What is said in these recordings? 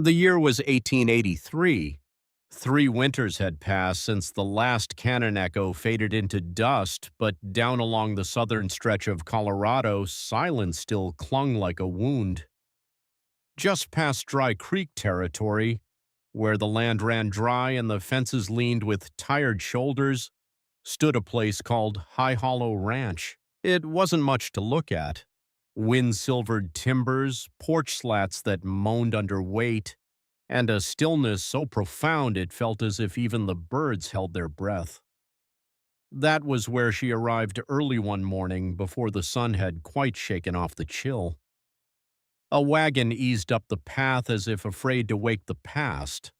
The year was 1883. 3 winters had passed since the last cannon echo faded into dust, but down along the southern stretch of Colorado, silence still clung like a wound. Just past Dry Creek territory, where the land ran dry and the fences leaned with tired shoulders, stood a place called High Hollow Ranch. It wasn't much to look at. Wind-silvered timbers, porch slats that moaned under weight, and a stillness so profound it felt as if even the birds held their breath. That was where she arrived early one morning before the sun had quite shaken off the chill. A wagon eased up the path as if afraid to wake the past.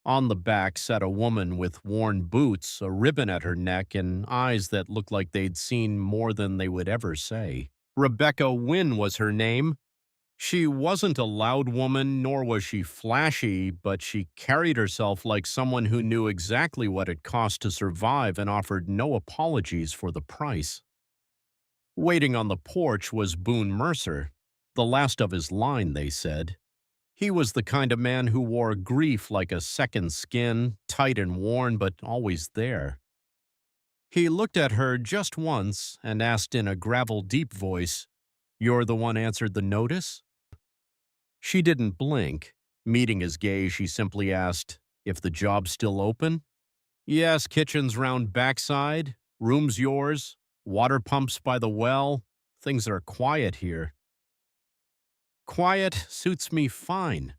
On the back sat a woman with worn boots, a ribbon at her neck, and eyes that looked like they'd seen more than they would ever say. Rebecca Wynne was her name. She wasn't a loud woman, nor was she flashy, but she carried herself like someone who knew exactly what it cost to survive and offered no apologies for the price. Waiting on the porch was Boone Mercer, the last of his line, they said. He was the kind of man who wore grief like a second skin, tight and worn, but always there. He looked at her just once and asked in a gravel-deep voice, "You're the one answered the notice?" She didn't blink. Meeting his gaze, she simply asked, "If the job's still open?" "Yes, kitchen's round backside. Room's yours. Water pumps by the well. Things are quiet here." "Quiet suits me fine."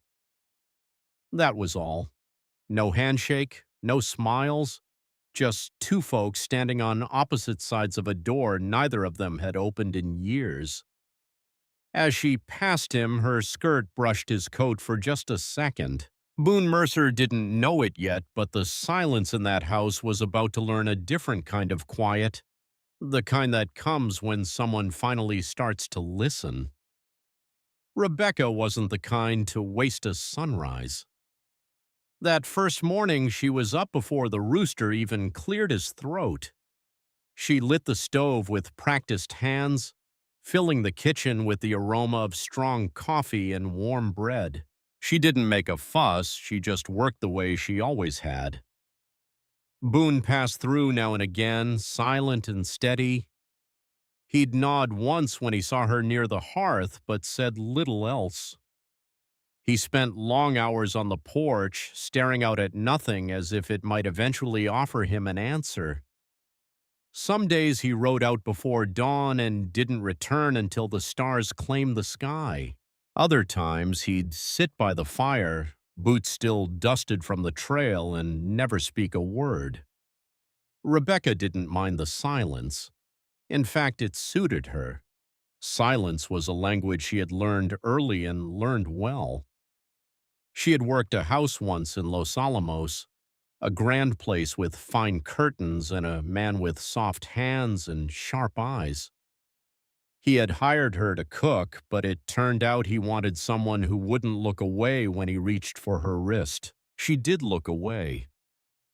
That was all. No handshake, no smiles, just two folks standing on opposite sides of a door neither of them had opened in years. As she passed him, her skirt brushed his coat for just a second. Boone Mercer didn't know it yet, but the silence in that house was about to learn a different kind of quiet, the kind that comes when someone finally starts to listen. Rebecca wasn't the kind to waste a sunrise. That first morning, she was up before the rooster even cleared his throat. She lit the stove with practiced hands, filling the kitchen with the aroma of strong coffee and warm bread. She didn't make a fuss, she just worked the way she always had. Boone passed through now and again, silent and steady. He'd nod once when he saw her near the hearth, but said little else. He spent long hours on the porch, staring out at nothing as if it might eventually offer him an answer. Some days he rode out before dawn and didn't return until the stars claimed the sky. Other times he'd sit by the fire, boots still dusted from the trail, and never speak a word. Rebecca didn't mind the silence. In fact, it suited her. Silence was a language she had learned early and learned well. She had worked a house once in Los Alamos, a grand place with fine curtains and a man with soft hands and sharp eyes. He had hired her to cook, but it turned out he wanted someone who wouldn't look away when he reached for her wrist. She did look away.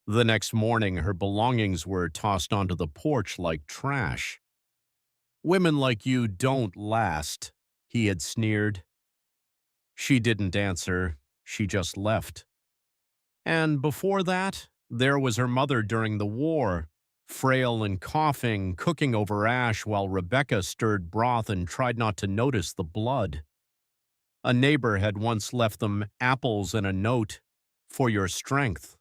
The next morning, her belongings were tossed onto the porch like trash. "Women like you don't last," he had sneered. She didn't answer. She just left. And before that, there was her mother during the war, frail and coughing, cooking over ash while Rebecca stirred broth and tried not to notice the blood. A neighbor had once left them apples and a note, "For your strength."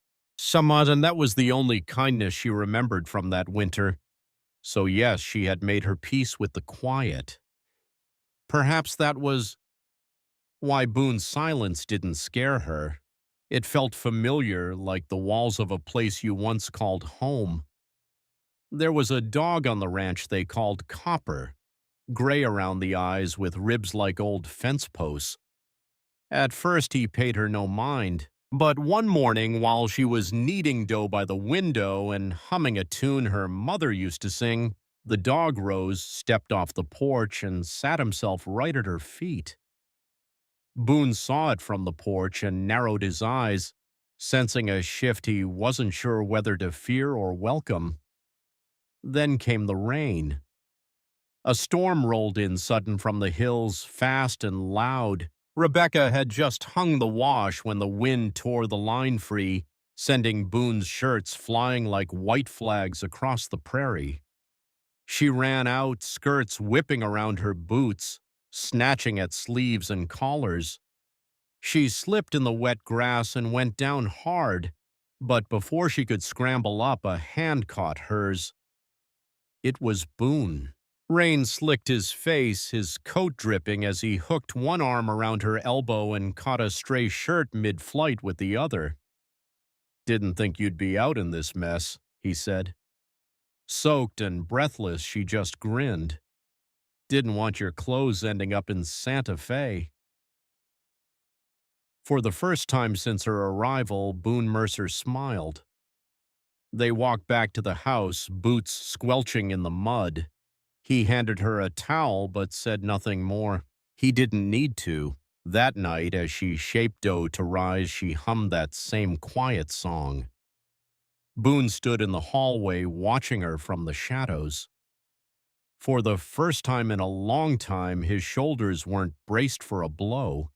And that was the only kindness she remembered from that winter. So yes, she had made her peace with the quiet. Perhaps that was why Boone's silence didn't scare her. It felt familiar, like the walls of a place you once called home. There was a dog on the ranch they called Copper, gray around the eyes with ribs like old fence posts. At first he paid her no mind, but one morning while she was kneading dough by the window and humming a tune her mother used to sing, the dog rose, stepped off the porch, and sat himself right at her feet. Boone saw it from the porch and narrowed his eyes, sensing a shift he wasn't sure whether to fear or welcome. Then came the rain. A storm rolled in sudden from the hills, fast and loud, Rebecca had just hung the wash when the wind tore the line free, sending Boone's shirts flying like white flags across the prairie. She ran out, skirts whipping around her boots, snatching at sleeves and collars. She slipped in the wet grass and went down hard, but before she could scramble up, a hand caught hers. It was Boone. Rain slicked his face, his coat dripping as he hooked one arm around her elbow and caught a stray shirt mid-flight with the other. "Didn't think you'd be out in this mess," he said. Soaked and breathless, she just grinned. "Didn't want your clothes ending up in Santa Fe." For the first time since her arrival, Boone Mercer smiled. They walked back to the house, boots squelching in the mud. He handed her a towel but said nothing more. He didn't need to. That night, as she shape-doughed to rise, she hummed that same quiet song. Boone stood in the hallway watching her from the shadows. For the first time in a long time, his shoulders weren't braced for a blow.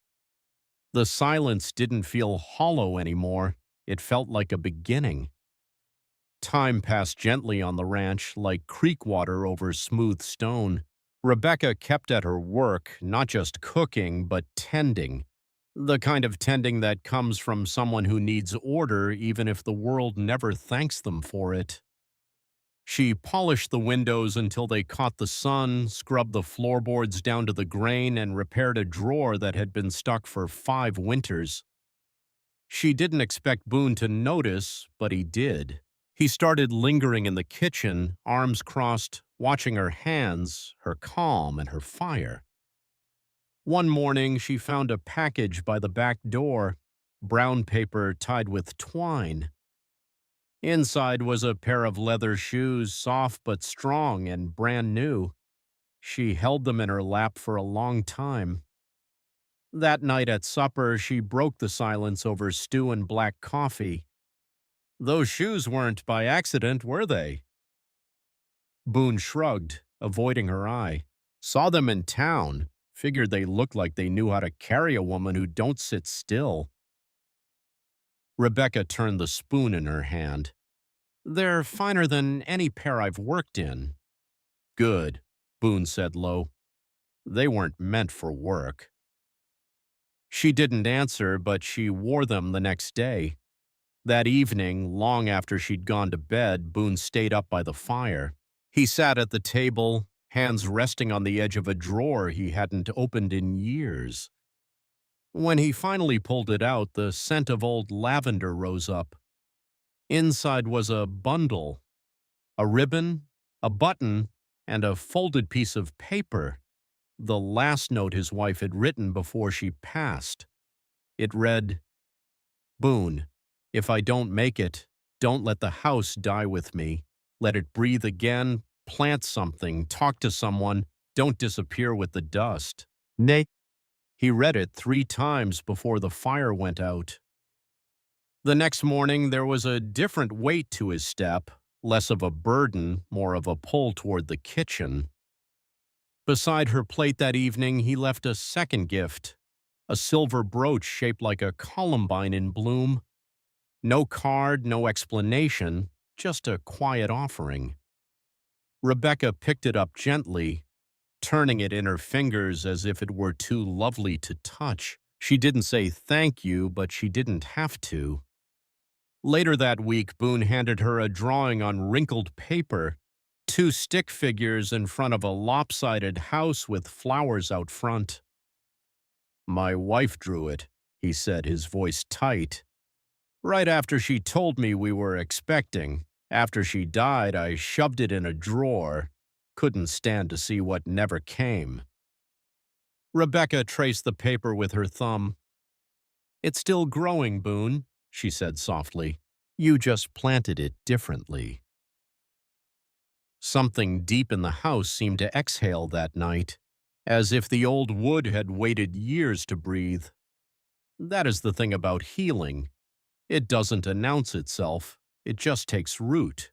The silence didn't feel hollow anymore. It felt like a beginning. Time passed gently on the ranch, like creek water over smooth stone. Rebecca kept at her work, not just cooking, but tending. The kind of tending that comes from someone who needs order, even if the world never thanks them for it. She polished the windows until they caught the sun, scrubbed the floorboards down to the grain, and repaired a drawer that had been stuck for 5 winters. She didn't expect Boone to notice, but he did. He started lingering in the kitchen, arms crossed, watching her hands, her calm, and her fire. One morning, she found a package by the back door, brown paper tied with twine. Inside was a pair of leather shoes, soft but strong and brand new. She held them in her lap for a long time. That night at supper, she broke the silence over stew and black coffee. "Those shoes weren't by accident, were they?" Boone shrugged, avoiding her eye. "Saw them in town. Figured they looked like they knew how to carry a woman who don't sit still." Rebecca turned the spoon in her hand. "They're finer than any pair I've worked in." "Good," Boone said low. "They weren't meant for work." She didn't answer, but she wore them the next day. That evening, long after she'd gone to bed, Boone stayed up by the fire. He sat at the table, hands resting on the edge of a drawer he hadn't opened in years. When he finally pulled it out, the scent of old lavender rose up. Inside was a bundle, a ribbon, a button, and a folded piece of paper, the last note his wife had written before she passed. It read, "Boone, if I don't make it, don't let the house die with me. Let it breathe again, plant something, talk to someone, don't disappear with the dust." Nay. He read it 3 times before the fire went out. The next morning, there was a different weight to his step, less of a burden, more of a pull toward the kitchen. Beside her plate that evening, he left a second gift, a silver brooch shaped like a columbine in bloom. No card, no explanation, just a quiet offering. Rebecca picked it up gently, turning it in her fingers as if it were too lovely to touch. She didn't say thank you, but she didn't have to. Later that week, Boone handed her a drawing on wrinkled paper, 2 stick figures in front of a lopsided house with flowers out front. "My wife drew it," he said, his voice tight. "Right after she told me we were expecting. After she died, I shoved it in a drawer. Couldn't stand to see what never came." Rebecca traced the paper with her thumb. "It's still growing, Boone," she said softly. "You just planted it differently." Something deep in the house seemed to exhale that night, as if the old wood had waited years to breathe. That is the thing about healing. It doesn't announce itself, it just takes root.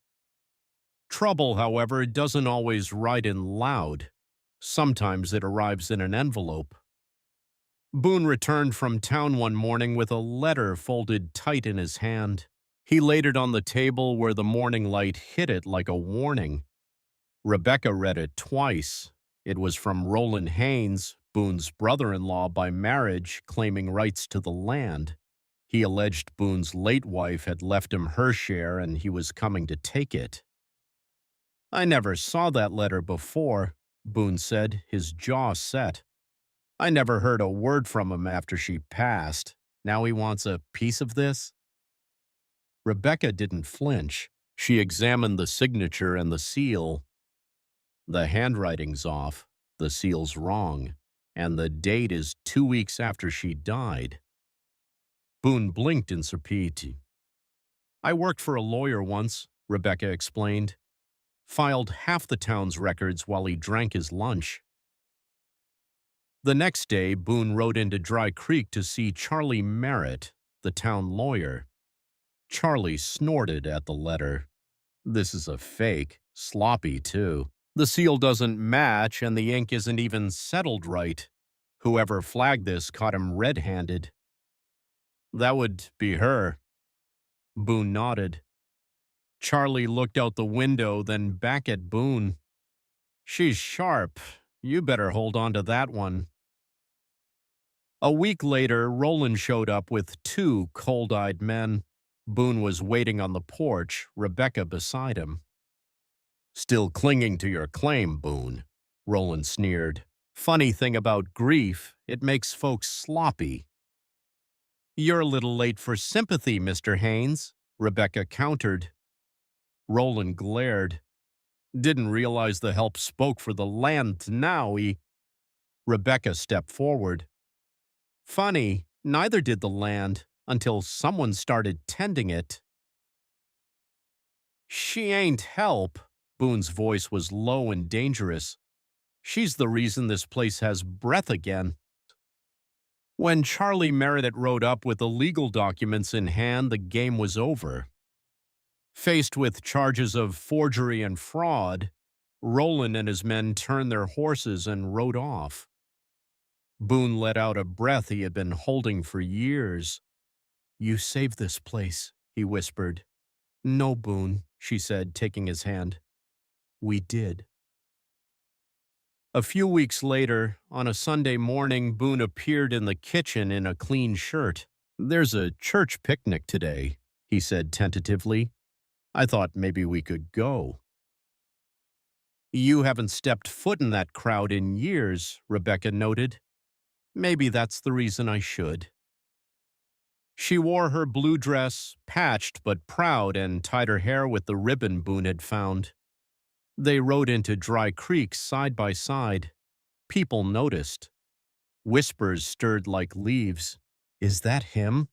Trouble, however, doesn't always write in loud. Sometimes it arrives in an envelope. Boone returned from town one morning with a letter folded tight in his hand. He laid it on the table where the morning light hit it like a warning. Rebecca read it twice. It was from Roland Haynes, Boone's brother-in-law by marriage, claiming rights to the land. He alleged Boone's late wife had left him her share and he was coming to take it. "I never saw that letter before," Boone said, his jaw set. "I never heard a word from him after she passed. Now he wants a piece of this?" Rebecca didn't flinch. She examined the signature and the seal. "The handwriting's off, the seal's wrong, and the date is 2 weeks after she died." Boone blinked in surprise. "I worked for a lawyer once," Rebecca explained. "Filed half the town's records while he drank his lunch." The next day, Boone rode into Dry Creek to see Charlie Merritt, the town lawyer. Charlie snorted at the letter. "This is a fake, sloppy too. The seal doesn't match and the ink isn't even settled right. Whoever flagged this caught him red-handed." "That would be her." Boone nodded. Charlie looked out the window, then back at Boone. "She's sharp. You better hold on to that one." A week later, Roland showed up with two cold-eyed men. Boone was waiting on the porch, Rebecca beside him. "Still clinging to your claim, Boone," Roland sneered. "Funny thing about grief, it makes folks sloppy." "You're a little late for sympathy, Mr. Haynes," Rebecca countered. Roland glared. "Didn't realize the help spoke for the land now, Rebecca stepped forward. "Funny, neither did the land, until someone started tending it." "She ain't help." Boone's voice was low and dangerous. "She's the reason this place has breath again." When Charlie Merritt rode up with the legal documents in hand, the game was over. Faced with charges of forgery and fraud, Roland and his men turned their horses and rode off. Boone let out a breath he had been holding for years. "You saved this place," he whispered. "No, Boone," she said, taking his hand. "We did." A few weeks later, on a Sunday morning, Boone appeared in the kitchen in a clean shirt. "There's a church picnic today," he said tentatively. "I thought maybe we could go." "You haven't stepped foot in that crowd in years," Rebecca noted. "Maybe that's the reason I should." She wore her blue dress, patched but proud, and tied her hair with the ribbon Boone had found. They rode into Dry Creek side by side. People noticed. Whispers stirred like leaves. "Is that him?"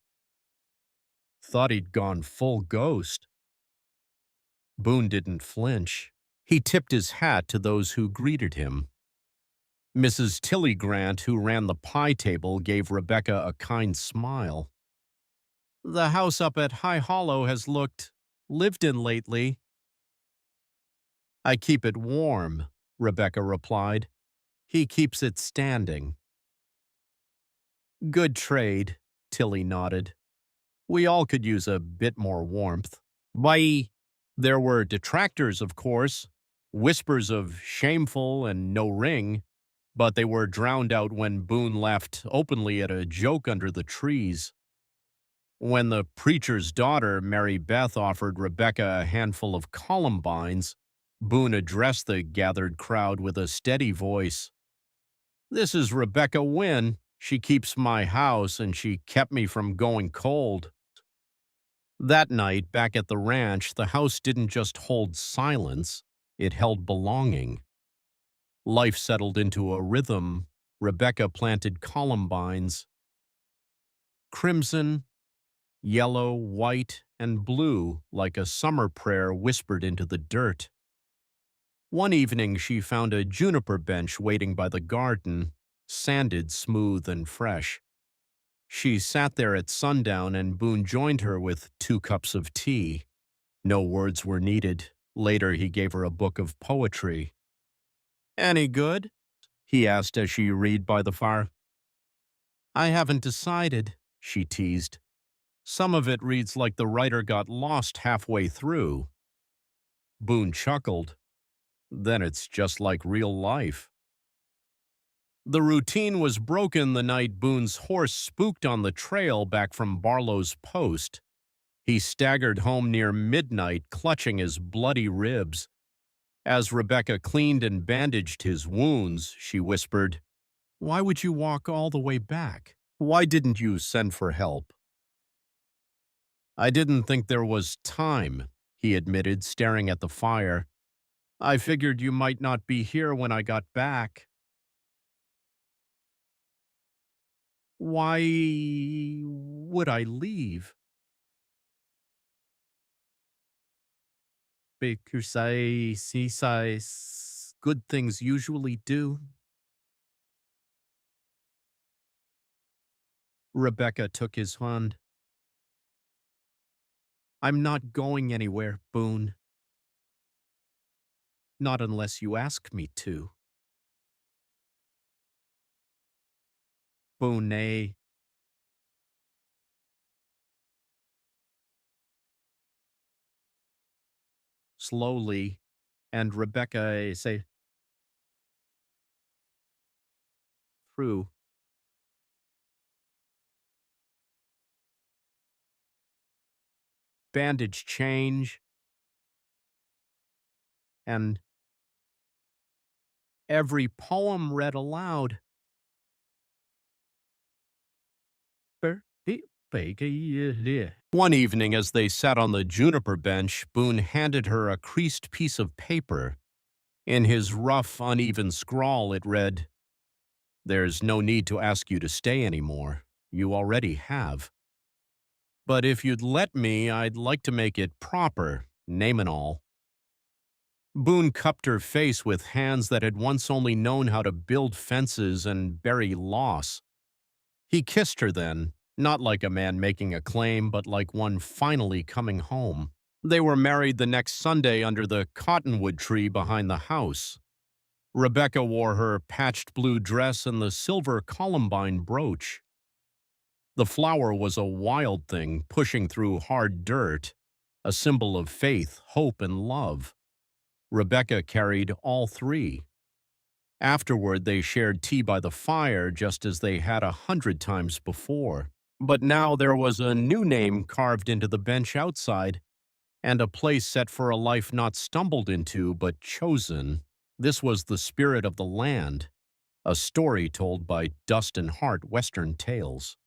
"Thought he'd gone full ghost." Boone didn't flinch. He tipped his hat to those who greeted him. Mrs. Tilly Grant, who ran the pie table, gave Rebecca a kind smile. "The house up at High Hollow has looked lived in lately." "I keep it warm," Rebecca replied. "He keeps it standing." "Good trade," Tilly nodded. "We all could use a bit more warmth." Why, there were detractors, of course, whispers of shameful and no ring, but they were drowned out when Boone laughed openly at a joke under the trees. When the preacher's daughter, Mary Beth, offered Rebecca a handful of columbines, Boone addressed the gathered crowd with a steady voice. "This is Rebecca Wynne. She keeps my house, and she kept me from going cold." That night, back at the ranch, the house didn't just hold silence, it held belonging. Life settled into a rhythm. Rebecca planted columbines. Crimson, yellow, white, and blue, like a summer prayer whispered into the dirt. One evening she found a juniper bench waiting by the garden, sanded, smooth, and fresh. She sat there at sundown, and Boone joined her with 2 cups of tea. No words were needed. Later he gave her a book of poetry. "Any good?" he asked as she read by the fire. I haven't decided, she teased. Some of it reads like the writer got lost halfway through. Boone chuckled. Then it's just like real life. The routine was broken the night Boone's horse spooked on the trail back from Barlow's post. He staggered home near midnight, clutching his bloody ribs. As Rebecca cleaned and bandaged his wounds, she whispered, "Why would you walk all the way back? Why didn't you send for help?" "I didn't think there was time," he admitted, staring at the fire. "I figured you might not be here when I got back." "Why would I leave?" "Because I see size good things usually do." Rebecca took his hand. "I'm not going anywhere, Boone. Not unless you ask me to." Boone, slowly, and Rebecca say, through. Bandage change, and every poem read aloud. One evening, as they sat on the juniper bench, Boone handed her a creased piece of paper. In his rough, uneven scrawl, it read, "There's no need to ask you to stay anymore. You already have. But if you'd let me, I'd like to make it proper, name and all." Boone cupped her face with hands that had once only known how to build fences and bury loss. He kissed her then, not like a man making a claim, but like one finally coming home. They were married the next Sunday under the cottonwood tree behind the house. Rebecca wore her patched blue dress and the silver columbine brooch. The flower was a wild thing pushing through hard dirt, a symbol of faith, hope, and love. Rebecca carried all three. Afterward, they shared tea by the fire just as they had 100 times before. But now there was a new name carved into the bench outside, and a place set for a life not stumbled into but chosen. This was the spirit of the land, a story told by Dust and Heart Western Tales.